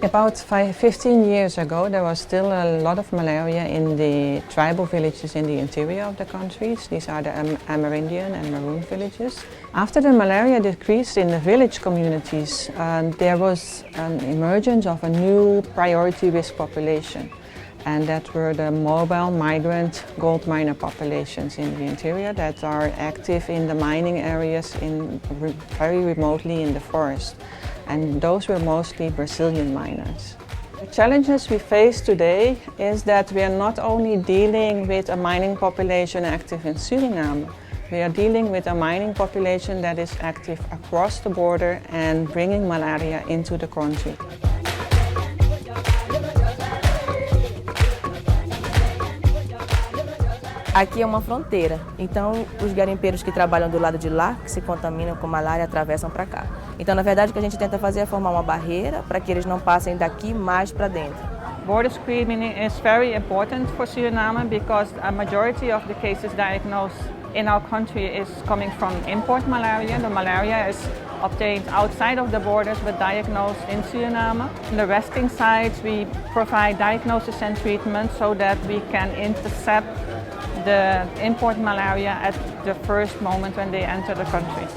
About 15 years ago, there was still a lot of malaria in the tribal villages in the interior of the countries. These are the Amerindian and Maroon villages. After the malaria decreased in the village communities, there was an emergence of a new priority risk population. And that were the mobile migrant gold miner populations in the interior that are active in the mining areas very remotely in the forest. And those were mostly Brazilian miners. The challenges we face today is that we are not only dealing with a mining population active in Suriname, we are dealing with a mining population that is active across the border and bringing malaria into the country. Aqui é uma fronteira, então os garimpeiros que trabalham do lado de lá, que se contaminam com malária, atravessam para cá. Então, na verdade, o que a gente tenta fazer é formar uma barreira para que eles não passem daqui mais para dentro. Border screening is very important for Suriname because a majority of the cases diagnosed in our country is coming from import malaria. The malaria is obtained outside of the borders but diagnosed in Suriname. In the resting sites, we provide diagnosis and treatment so that we can intercept the import malaria at the first moment when they enter the country.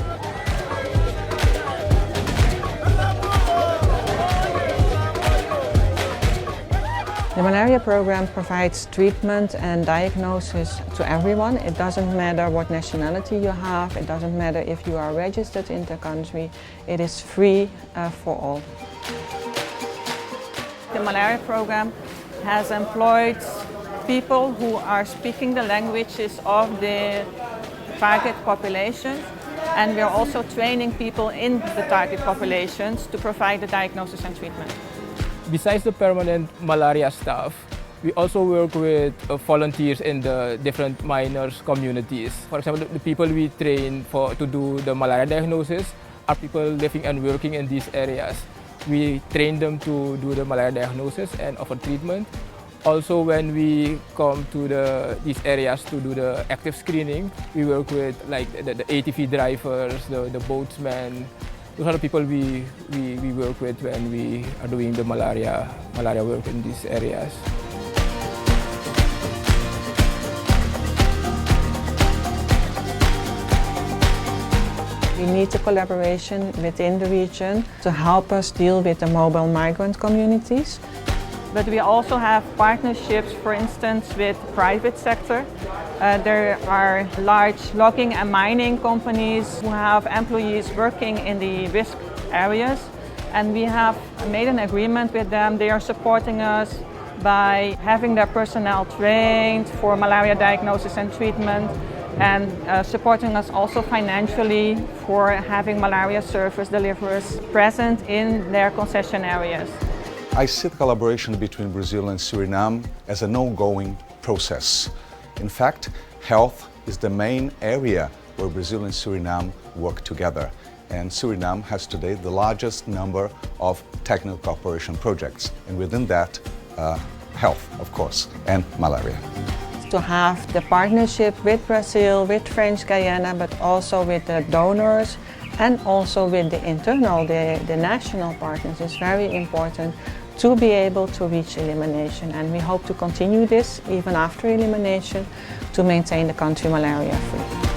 The malaria program provides treatment and diagnosis to everyone. It doesn't matter what nationality you have, it doesn't matter if you are registered in the country, it is free for all. The malaria program has employed people who are speaking the languages of the target populations, and we are also training people in the target populations to provide the diagnosis and treatment. Besides the permanent malaria staff, we also work with volunteers in the different miners' communities. For example, the people we train to do the malaria diagnosis are people living and working in these areas. We train them to do the malaria diagnosis and offer treatment. Also, when we come to these areas to do the active screening, we work with like the ATV drivers, the boatsmen. Those are the people we work with when we are doing the malaria work in these areas. We need a collaboration within the region to help us deal with the mobile migrant communities. But we also have partnerships, for instance, with private sector. There are large logging and mining companies who have employees working in the risk areas, and we have made an agreement with them. They are supporting us by having their personnel trained for malaria diagnosis and treatment, and supporting us also financially for having malaria service deliverers present in their concession areas. I see the collaboration between Brazil and Suriname as an ongoing process. In fact, health is the main area where Brazil and Suriname work together. And Suriname has today the largest number of technical cooperation projects. And within that, health, of course, and malaria. To have the partnership with Brazil, with French Guyana, but also with the donors and also with the internal, the national partners is very important to be able to reach elimination, and we hope to continue this even after elimination to maintain the country malaria free.